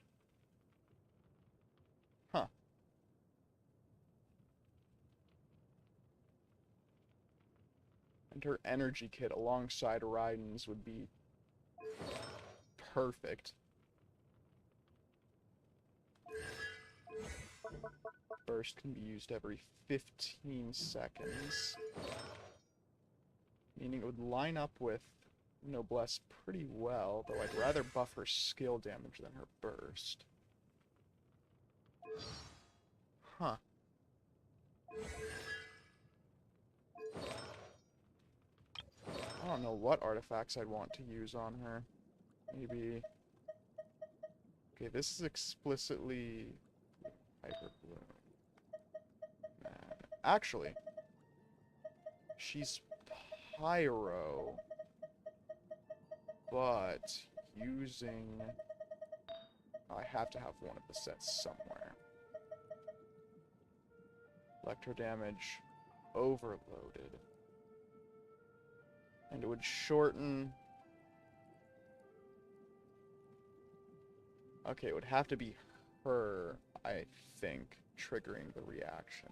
Huh. And her energy kit alongside Raiden's would be perfect. Burst can be used every 15 seconds. Meaning it would line up with Noblesse pretty well, though I'd rather buff her skill damage than her burst. Huh. I don't know what artifacts I'd want to use on her. Maybe... Okay, this is explicitly... Hyper Bloom. Actually, she's Pyro, but using... I have to have one of the sets somewhere. Electro damage overloaded. And it would shorten... Okay, it would have to be her, I think, triggering the reaction.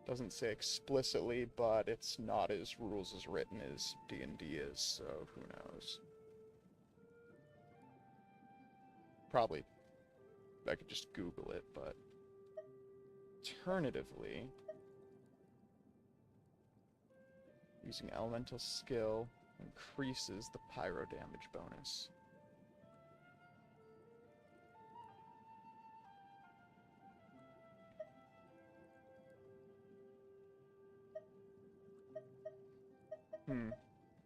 Doesn't say explicitly, but it's not as rules as written as D&D is, so who knows. Probably, I could just Google it, but... Alternatively... Using elemental skill increases the pyro damage bonus.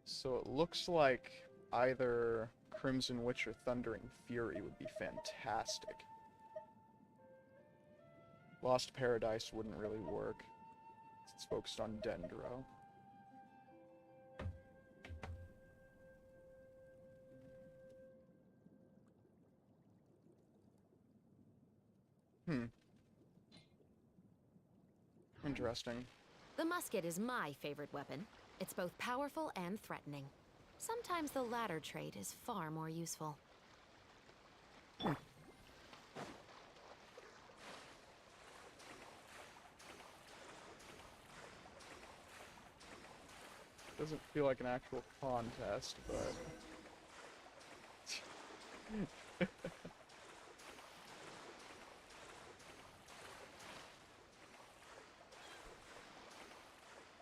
So it looks like either Crimson Witch or Thundering Fury would be fantastic. Lost Paradise wouldn't really work. It's focused on Dendro. Interesting. The musket is my favorite weapon. It's both powerful and threatening. Sometimes the latter trait is far more useful. Doesn't feel like an actual contest, but...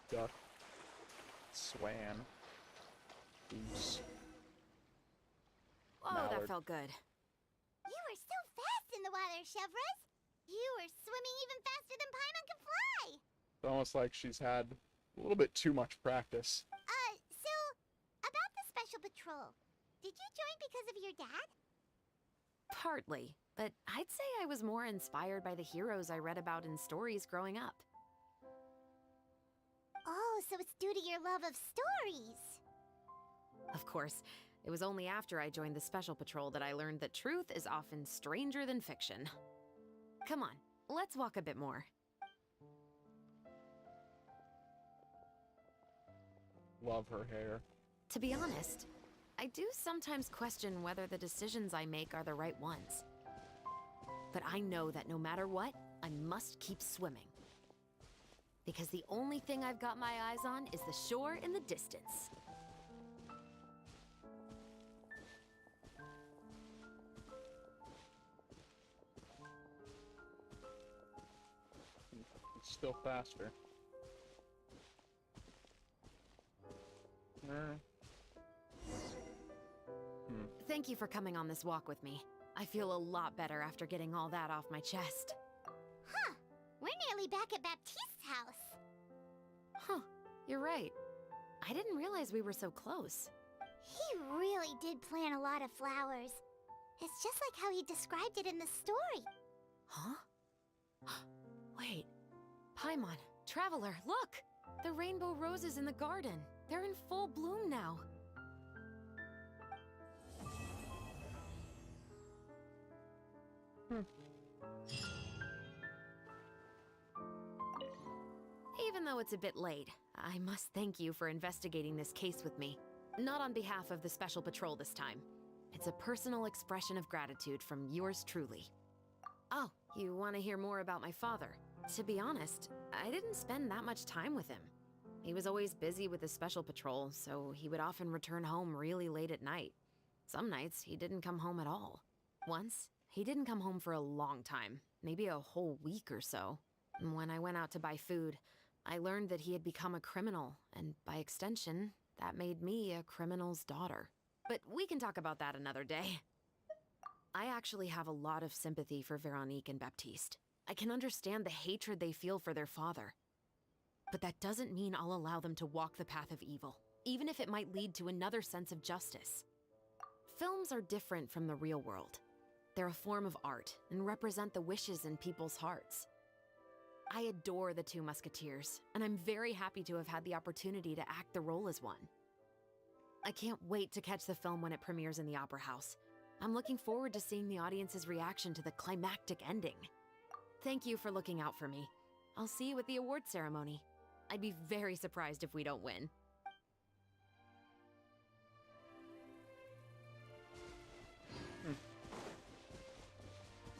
Duck. Swan. Goose. Oh, Mallard. that felt good. You were so fast in the water, Chevreuse! You were swimming even faster than Paimon can fly! It's almost like she's had a little bit too much practice. So, about the Special Patrol, did you join because of your dad? Partly, but I'd say I was more inspired by the heroes I read about in stories growing up. Oh, so it's due to your love of stories. Of course, it was only after I joined the Special Patrol that I learned that truth is often stranger than fiction. Come on, let's walk a bit more. Love her hair. To be honest, I do sometimes question whether the decisions I make are the right ones. But I know that no matter what, I must keep swimming. Because the only thing I've got my eyes on is the shore in the distance. It's still faster. Thank you for coming on this walk with me. I feel a lot better after getting all that off my chest. Huh. We're nearly back at Baptiste's house. Huh. You're right. I didn't realize we were so close. He really did plant a lot of flowers. It's just like how he described it in the story. Huh? Wait. Paimon, Traveler, look! The rainbow roses in the garden. They're in full bloom now. Even though it's a bit late, I must thank you for investigating this case with me. Not on behalf of the Special Patrol this time. It's a personal expression of gratitude from yours truly. Oh, you want to hear more about my father? To be honest, I didn't spend that much time with him. He was always busy with the Special Patrol, so he would often return home really late at night. Some nights, he didn't come home at all. Once, he didn't come home for a long time, maybe a whole week or so. When I went out to buy food, I learned that he had become a criminal, and by extension, that made me a criminal's daughter. But we can talk about that another day. I actually have a lot of sympathy for Veronique and Baptiste. I can understand the hatred they feel for their father. But that doesn't mean I'll allow them to walk the path of evil, even if it might lead to another sense of justice. Films are different from the real world. They're a form of art and represent the wishes in people's hearts. I adore the two Musketeers, and I'm very happy to have had the opportunity to act the role as one. I can't wait to catch the film when it premieres in the Opera House. I'm looking forward to seeing the audience's reaction to the climactic ending. Thank you for looking out for me. I'll see you at the award ceremony. I'd be very surprised if we don't win.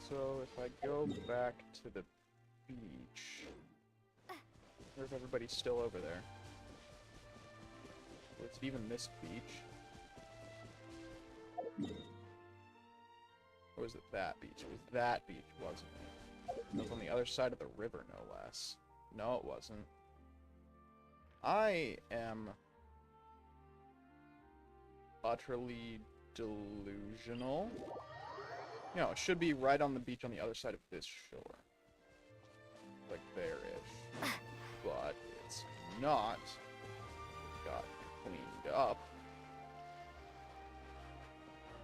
So if I go back to the beach, or if everybody's still over there. It's even this beach. Or was it that beach? It was that beach, wasn't it? It was on the other side of the river, no less. No, it wasn't. I am utterly delusional. No, it should be right on the beach on the other side of this shore. Like there-ish. But it's not. It got cleaned up.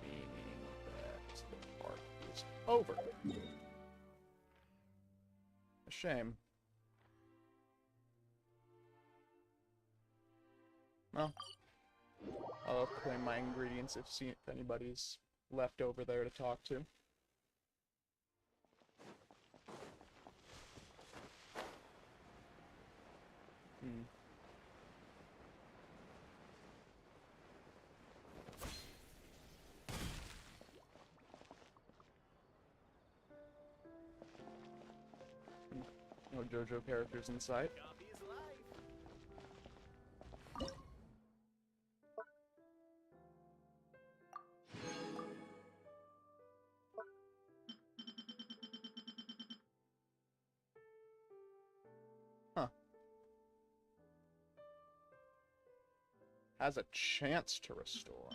Meaning that the park is over. A shame. Well, I'll claim my ingredients if anybody's left over there to talk to. No JoJo characters in sight. Huh. Has a chance to restore.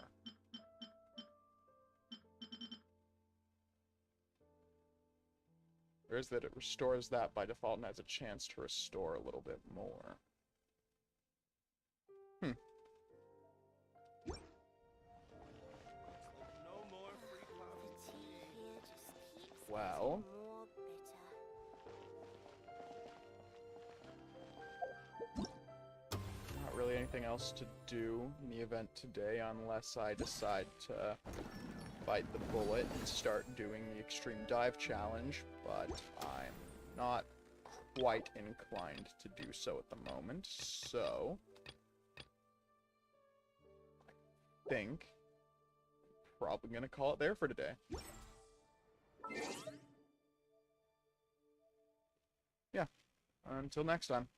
Or is that it restores that by default and has a chance to restore a little bit more? Well... not really anything else to do in the event today unless I decide to bite the bullet and start doing the extreme dive challenge, but I'm not quite inclined to do so at the moment, so I think I'm probably gonna call it there for today. Yeah, until next time.